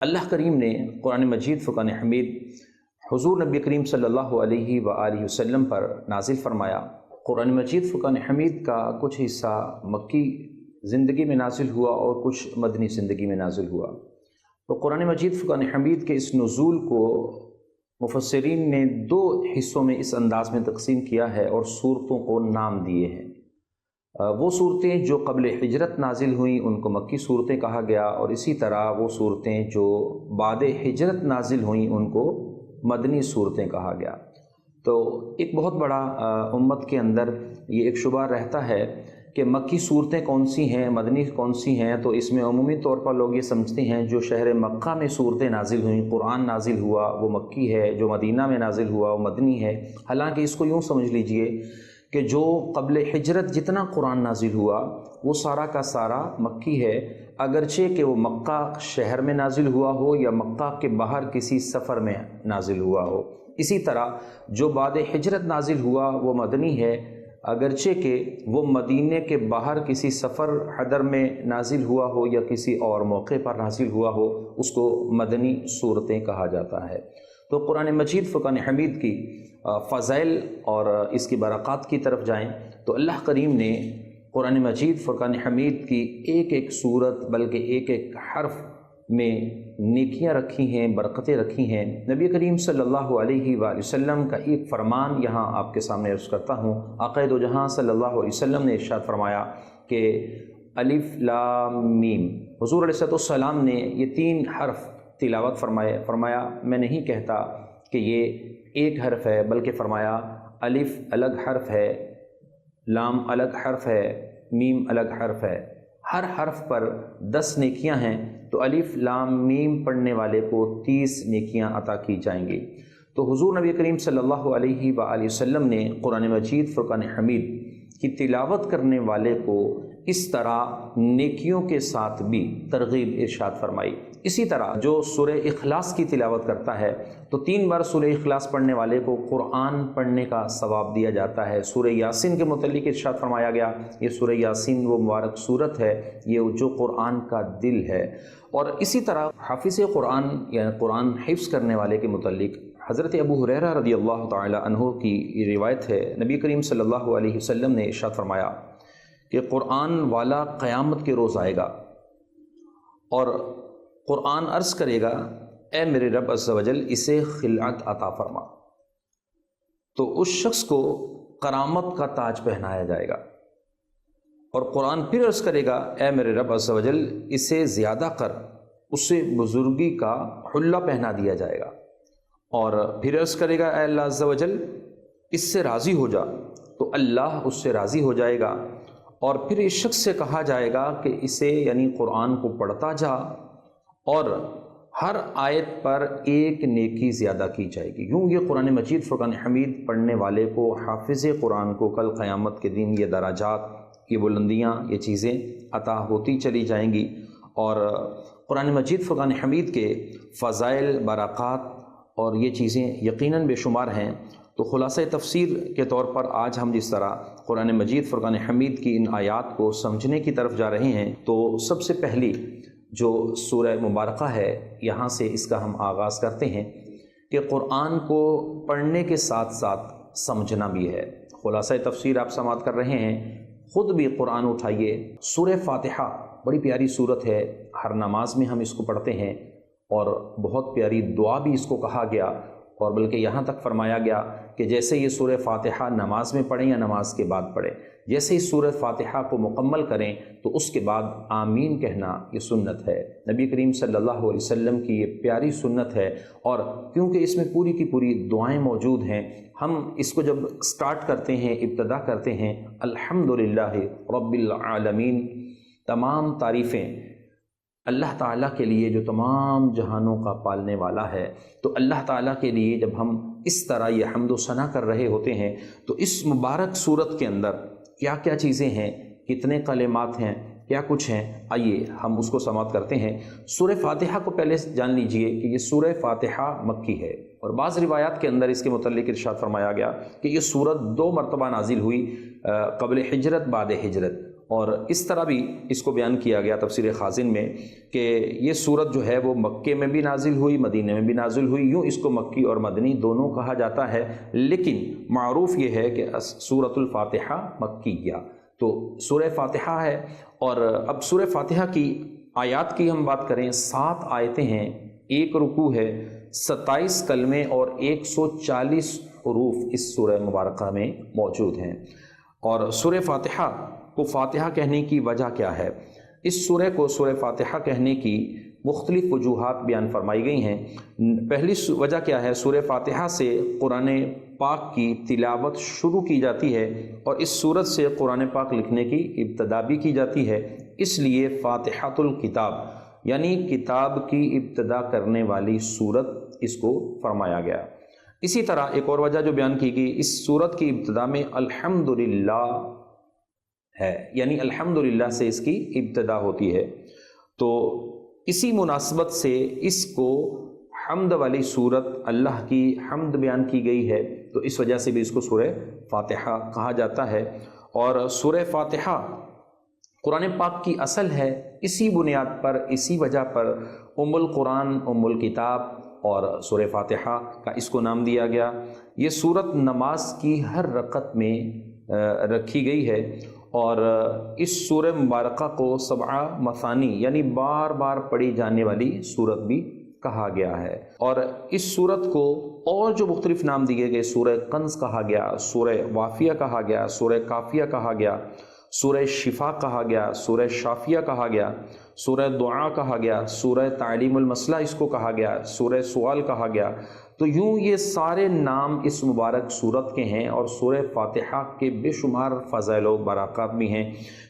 اللہ کریم نے قرآن مجید فرقان حمید حضور نبی کریم صلی اللہ علیہ وآلہ وسلم پر نازل فرمایا۔ قرآن مجید فرقان حمید کا کچھ حصہ مکی زندگی میں نازل ہوا اور کچھ مدنی زندگی میں نازل ہوا۔ تو قرآن مجید فرقان حمید کے اس نزول کو مفسرین نے دو حصوں میں اس انداز میں تقسیم کیا ہے اور صورتوں کو نام دیے ہیں۔ وہ صورتیں جو قبل ہجرت نازل ہوئیں ان کو مکی صورتیں کہا گیا، اور اسی طرح وہ صورتیں جو بعد ہجرت نازل ہوئیں ان کو مدنی صورتیں کہا گیا۔ تو ایک بہت بڑا امت کے اندر یہ ایک شبہ رہتا ہے کہ مکی صورتیں کون سی ہیں، مدنی کون سی ہیں۔ تو اس میں عمومی طور پر لوگ یہ سمجھتے ہیں جو شہر مکہ میں صورتیں نازل ہوئیں، قرآن نازل ہوا وہ مکی ہے، جو مدینہ میں نازل ہوا وہ مدنی ہے۔ حالانکہ اس کو یوں سمجھ لیجئے کہ جو قبل ہجرت جتنا قرآن نازل ہوا وہ سارا کا سارا مکی ہے، اگرچہ کہ وہ مکہ شہر میں نازل ہوا ہو یا مکہ کے باہر کسی سفر میں نازل ہوا ہو۔ اسی طرح جو بعد ہجرت نازل ہوا وہ مدنی ہے، اگرچہ کہ وہ مدینے کے باہر کسی سفر حضر میں نازل ہوا ہو یا کسی اور موقع پر نازل ہوا ہو، اس کو مدنی صورتیں کہا جاتا ہے۔ تو قرآن مجید فرقان حمید کی فضائل اور اس کی برکات کی طرف جائیں تو اللہ کریم نے قرآن مجید فرقان حمید کی ایک ایک صورت بلکہ ایک ایک حرف میں نیکیاں رکھی ہیں، برکتیں رکھی ہیں۔ نبی کریم صلی اللہ علیہ وآلہ وسلم کا ایک فرمان یہاں آپ کے سامنے عرض کرتا ہوں۔ آقا دو جہاں صلی اللہ علیہ وسلم نے ارشاد فرمایا کہ الف لام میم، حضور علیہ السلام نے یہ تین حرف تلاوت فرمایا میں نہیں کہتا کہ یہ ایک حرف ہے، بلکہ فرمایا الف الگ حرف ہے، لام الگ حرف ہے، میم الگ حرف ہے، ہر حرف پر 10 نیکیاں ہیں، تو الف لام میم پڑھنے والے کو 30 نیکیاں عطا کی جائیں گی۔ تو حضور نبی کریم صلی اللہ علیہ وآلہ وسلم نے قرآن مجید فرقان حمید کی تلاوت کرنے والے کو اس طرح نیکیوں کے ساتھ بھی ترغیب ارشاد فرمائی۔ اسی طرح جو سورہ اخلاص کی تلاوت کرتا ہے تو 3 بار سورہ اخلاص پڑھنے والے کو قرآن پڑھنے کا ثواب دیا جاتا ہے۔ سورہ یاسین کے متعلق ارشاد فرمایا گیا، یہ سورہ یاسین وہ مبارک صورت ہے یہ جو قرآن کا دل ہے۔ اور اسی طرح حافظ قرآن یعنی قرآن حفظ کرنے والے کے متعلق حضرت ابو ہریرہ رضی اللہ تعالی عنہ کی یہ روایت ہے، نبی کریم صلی اللہ علیہ وسلم نے ارشاد فرمایا کہ قرآن والا قیامت کے روز آئے گا اور قرآن عرض کرے گا اے میرے رب عز و جل اسے خلعت عطا فرما، تو اس شخص کو کرامت کا تاج پہنایا جائے گا، اور قرآن پھر عرض کرے گا اے میرے رب عز و جل اسے زیادہ کر، اسے بزرگی کا حلہ پہنا دیا جائے گا، اور پھر عرض کرے گا اے اللہ عز و جل اس سے راضی ہو جا، تو اللہ اس سے راضی ہو جائے گا، اور پھر اس شخص سے کہا جائے گا کہ اسے یعنی قرآن کو پڑھتا جا اور ہر آیت پر ایک نیکی زیادہ کی جائے گی۔ یوں یہ قرآن مجید فرقان حمید پڑھنے والے کو، حافظ قرآن کو کل قیامت کے دن یہ درجات، یہ بلندیاں، یہ چیزیں عطا ہوتی چلی جائیں گی۔ اور قرآن مجید فرقان حمید کے فضائل، برکات اور یہ چیزیں یقیناً بے شمار ہیں۔ تو خلاصہ تفسیر کے طور پر آج ہم جس طرح قرآن مجید فرقان حمید کی ان آیات کو سمجھنے کی طرف جا رہے ہیں، تو سب سے پہلی جو سورہ مبارکہ ہے یہاں سے اس کا ہم آغاز کرتے ہیں کہ قرآن کو پڑھنے کے ساتھ ساتھ سمجھنا بھی ہے۔ خلاصہ تفسیر آپ سماعت کر رہے ہیں، خود بھی قرآن اٹھائیے۔ سورہ فاتحہ بڑی پیاری سورت ہے، ہر نماز میں ہم اس کو پڑھتے ہیں، اور بہت پیاری دعا بھی اس کو کہا گیا، اور بلکہ یہاں تک فرمایا گیا کہ جیسے یہ سورہ فاتحہ نماز میں پڑھیں یا نماز کے بعد پڑھیں، جیسے اس سورہ فاتحہ کو مکمل کریں تو اس کے بعد آمین کہنا یہ سنت ہے، نبی کریم صلی اللہ علیہ وسلم کی یہ پیاری سنت ہے۔ اور کیونکہ اس میں پوری کی پوری دعائیں موجود ہیں، ہم اس کو جب سٹارٹ کرتے ہیں، ابتدا کرتے ہیں الحمدللہ رب العالمین، تمام تعریفیں اللہ تعالیٰ کے لیے جو تمام جہانوں کا پالنے والا ہے۔ تو اللہ تعالیٰ کے لیے جب ہم اس طرح یہ حمد و ثنا کر رہے ہوتے ہیں تو اس مبارک صورت کے اندر کیا کیا چیزیں ہیں، کتنے کلمات ہیں، کیا کچھ ہیں، آئیے ہم اس کو سماعت کرتے ہیں۔ سورہ فاتحہ کو پہلے جان لیجئے کہ یہ سورہ فاتحہ مکی ہے، اور بعض روایات کے اندر اس کے متعلق ارشاد فرمایا گیا کہ یہ سورت 2 مرتبہ نازل ہوئی، قبل ہجرت بعد ہجرت، اور اس طرح بھی اس کو بیان کیا گیا تفسیر خازن میں کہ یہ سورت جو ہے وہ مکے میں بھی نازل ہوئی، مدینہ میں بھی نازل ہوئی، یوں اس کو مکی اور مدنی دونوں کہا جاتا ہے، لیکن معروف یہ ہے کہ سورۃ الفاتحہ مکیہ، تو سورہ فاتحہ ہے۔ اور اب سورہ فاتحہ کی آیات کی ہم بات کریں، 7 آیتیں ہیں، 1 رکوع ہے، 27 کلمے اور 140 حروف اس سورہ مبارکہ میں موجود ہیں۔ اور سورہ فاتحہ کو فاتحہ کہنے کی وجہ کیا ہے؟ اس سورہ کو سورہ فاتحہ کہنے کی مختلف وجوہات بیان فرمائی گئی ہیں۔ پہلی وجہ کیا ہے؟ سورہ فاتحہ سے قرآن پاک کی تلاوت شروع کی جاتی ہے اور اس سورت سے قرآن پاک لکھنے کی ابتدا بھی کی جاتی ہے، اس لیے فاتحۃ الکتاب یعنی کتاب کی ابتدا کرنے والی سورت اس کو فرمایا گیا۔ اسی طرح ایک اور وجہ جو بیان کی گئی، اس سورت کی ابتدا میں الحمدللہ ہے، یعنی الحمدللہ سے اس کی ابتدا ہوتی ہے، تو اسی مناسبت سے اس کو حمد والی سورت، اللہ کی حمد بیان کی گئی ہے، تو اس وجہ سے بھی اس کو سورہ فاتحہ کہا جاتا ہے۔ اور سورہ فاتحہ قرآن پاک کی اصل ہے، اسی بنیاد پر، اسی وجہ پر ام القرآن، ام الکتاب اور سورہ فاتحہ کا اس کو نام دیا گیا۔ یہ سورت نماز کی ہر رکعت میں رکھی گئی ہے، اور اس سورہ مبارکہ کو 7 مثانی یعنی بار بار پڑھی جانے والی سورت بھی کہا گیا ہے۔ اور اس سورت کو اور جو مختلف نام دیے گئے، سورہ کنز کہا گیا، سورہ وافیہ کہا گیا، سورہ کافیہ کہا گیا، سورہ شفا کہا گیا، سورہ شافیہ کہا گیا، سورہ دعا کہا گیا، سورہ تعلیم المسئلہ اس کو کہا گیا، سورہ سوال کہا گیا۔ تو یوں یہ سارے نام اس مبارک سورت کے ہیں، اور سورہ فاتحہ کے بے شمار فضائل و برکات بھی ہیں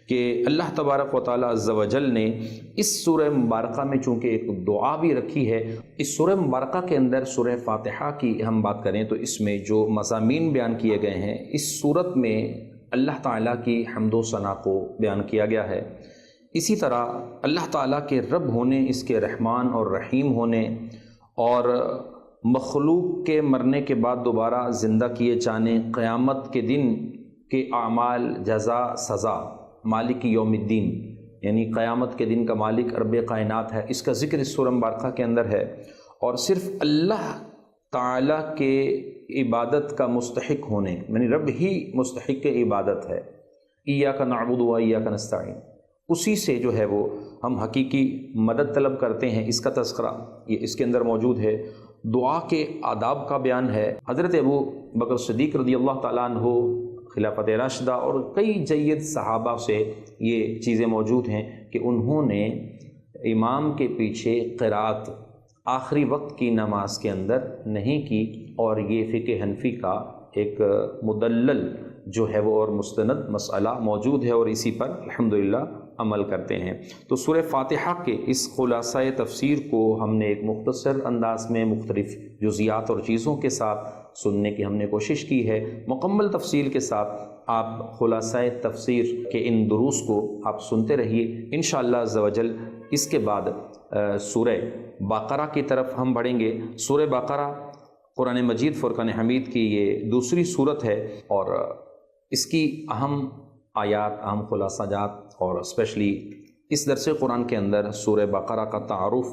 کہ اللہ تبارک و تعالیٰ عز و جل نے اس سورہ مبارکہ میں چونکہ ایک دعا بھی رکھی ہے۔ اس سورہ مبارکہ کے اندر سورہ فاتحہ کی ہم بات کریں تو اس میں جو مضامین بیان کیے گئے ہیں، اس سورت میں اللہ تعالیٰ کی حمد و ثنا کو بیان کیا گیا ہے۔ اسی طرح اللہ تعالیٰ کے رب ہونے، اس کے رحمان اور رحیم ہونے، اور مخلوق کے مرنے کے بعد دوبارہ زندہ کیے جانے، قیامت کے دن کے اعمال، جزا، سزا، مالک یوم الدین یعنی قیامت کے دن کا مالک رب کائنات ہے، اس کا ذکر اس سورہ مبارکہ کے اندر ہے۔ اور صرف اللہ تعالیٰ کے عبادت کا مستحق ہونے، یعنی رب ہی مستحق عبادت ہے، ایاک نعبد و ایاک نستعین، اسی سے جو ہے وہ ہم حقیقی مدد طلب کرتے ہیں، اس کا تذکرہ یہ اس کے اندر موجود ہے۔ دعا کے آداب کا بیان ہے۔ حضرت ابو بکر صدیق رضی اللہ تعالیٰ عنہ، خلافت راشدہ اور کئی جید صحابہ سے یہ چیزیں موجود ہیں کہ انہوں نے امام کے پیچھے قرات آخری وقت کی نماز کے اندر نہیں کی، اور یہ فقہ حنفی کا ایک مدلل جو ہے وہ اور مستند مسئلہ موجود ہے، اور اسی پر الحمدللہ عمل کرتے ہیں۔ تو سورہ فاتحہ کے اس خلاصہ تفسیر کو ہم نے ایک مختصر انداز میں مختلف جزیات اور چیزوں کے ساتھ سننے کی ہم نے کوشش کی ہے۔ مکمل تفصیل کے ساتھ آپ خلاصہ تفسیر کے ان دروس کو آپ سنتے رہیے، انشاءاللہ عز و جل۔ اس کے بعد سورہ بقرہ کی طرف ہم بڑھیں گے۔ سورہ بقرہ قرآن مجید فرقان حمید کی یہ دوسری سورت ہے، اور اس کی اہم آیات، اہم خلاصہ جات، اور اسپیشلی اس درس قرآن کے اندر سورہ بقرہ کا تعارف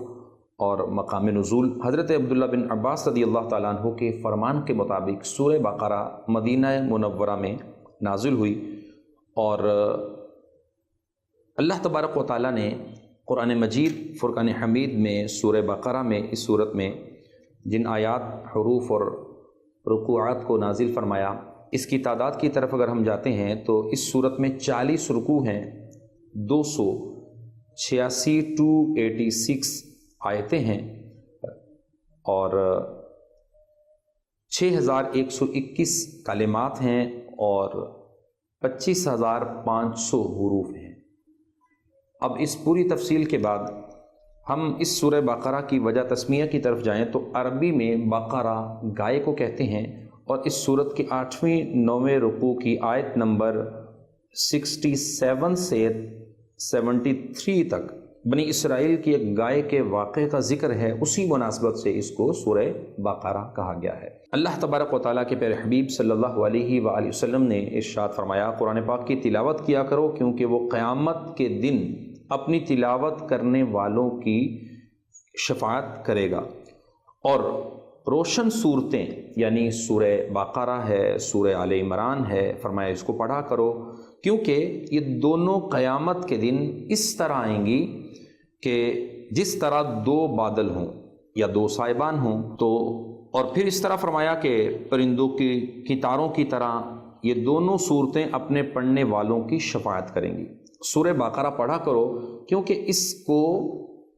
اور مقام نزول۔ حضرت عبداللہ بن عباس رضی اللہ تعالیٰ عنہ کے فرمان کے مطابق سورہ بقرہ مدینہ منورہ میں نازل ہوئی، اور اللہ تبارک و تعالیٰ نے قرآن مجید فرقان حمید میں سورہ بقرہ میں، اس صورت میں جن آیات، حروف اور رکوعات کو نازل فرمایا، اس کی تعداد کی طرف اگر ہم جاتے ہیں تو اس صورت میں 40 رکوع ہیں، 286 286 آیتیں ہیں، اور 6121 کلمات ہیں، اور 25500 حروف ہیں۔ اب اس پوری تفصیل کے بعد ہم اس سورہ بقرہ کی وجہ تسمیہ کی طرف جائیں تو عربی میں بقرہ گائے کو کہتے ہیں، اور اس سورت کی 8ویں 9ویں رکوع کی آیت نمبر 67 سے 73 تک بنی اسرائیل کی ایک گائے کے واقعے کا ذکر ہے، اسی مناسبت سے اس کو سورہ بقرہ کہا گیا ہے۔ اللہ تبارک و تعالیٰ کے پیارے حبیب صلی اللہ علیہ وآلہ وسلم نے ارشاد فرمایا، قرآن پاک کی تلاوت کیا کرو کیونکہ وہ قیامت کے دن اپنی تلاوت کرنے والوں کی شفاعت کرے گا۔ اور روشن صورتیں یعنی سورہ بقرہ ہے، سورہ آل عمران ہے، فرمایا اس کو پڑھا کرو کیونکہ یہ دونوں قیامت کے دن اس طرح آئیں گی کہ جس طرح دو بادل ہوں یا دو سائبان ہوں، تو اور پھر اس طرح فرمایا کہ پرندوں کی تاروں کی طرح یہ دونوں صورتیں اپنے پڑھنے والوں کی شفاعت کریں گی۔ سورہ بقرہ پڑھا کرو کیونکہ اس کو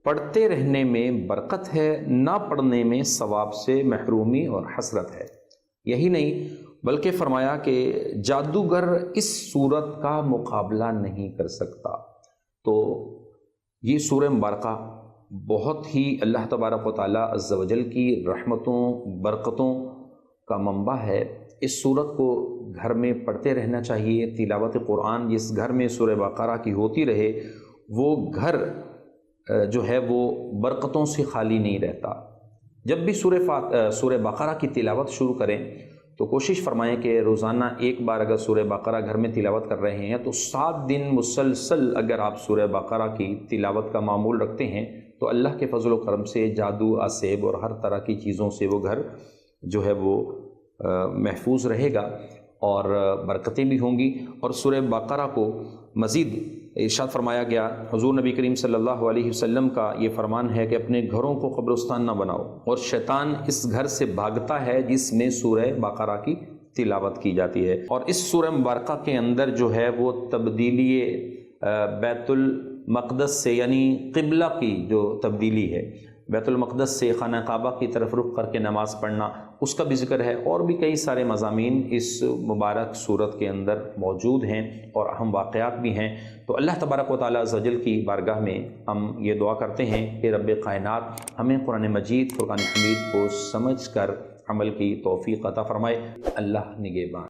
پڑھتے رہنے میں برکت ہے، نہ پڑھنے میں ثواب سے محرومی اور حسرت ہے۔ یہی نہیں بلکہ فرمایا کہ جادوگر اس صورت کا مقابلہ نہیں کر سکتا۔ تو یہ سورہ مبارکہ بہت ہی اللہ تبارک و تعالیٰ عز و جل کی رحمتوں برکتوں کا منبع ہے۔ اس سورت کو گھر میں پڑھتے رہنا چاہیے۔ تلاوت قرآن جس گھر میں سورہ بقرہ کی ہوتی رہے وہ گھر جو ہے وہ برکتوں سے خالی نہیں رہتا۔ جب بھی سورہ بقرہ کی تلاوت شروع کریں تو کوشش فرمائیں کہ روزانہ ایک بار اگر سورہ بقرہ گھر میں تلاوت کر رہے ہیں تو 7 دن مسلسل اگر آپ سورہ بقرہ کی تلاوت کا معمول رکھتے ہیں تو اللہ کے فضل و کرم سے جادو آسیب اور ہر طرح کی چیزوں سے وہ گھر جو ہے وہ محفوظ رہے گا اور برکتیں بھی ہوں گی۔ اور سورہ بقرہ کو مزید ارشاد فرمایا گیا، حضور نبی کریم صلی اللہ علیہ وسلم کا یہ فرمان ہے کہ اپنے گھروں کو قبرستان نہ بناؤ، اور شیطان اس گھر سے بھاگتا ہے جس میں سورہ بقرہ کی تلاوت کی جاتی ہے۔ اور اس سورہ مبارکہ کے اندر جو ہے وہ تبدیلی بیت المقدس سے یعنی قبلہ کی جو تبدیلی ہے، بیت المقدس سے خانہ کعبہ کی طرف رخ کر کے نماز پڑھنا، اس کا بھی ذکر ہے، اور بھی کئی سارے مضامین اس مبارک صورت کے اندر موجود ہیں اور اہم واقعات بھی ہیں۔ تو اللہ تبارک و تعالیٰ عز و جل کی بارگاہ میں ہم یہ دعا کرتے ہیں کہ رب کائنات ہمیں قرآن مجید فرقان حمید کو سمجھ کر عمل کی توفیق عطا فرمائے۔ اللہ نگہبان۔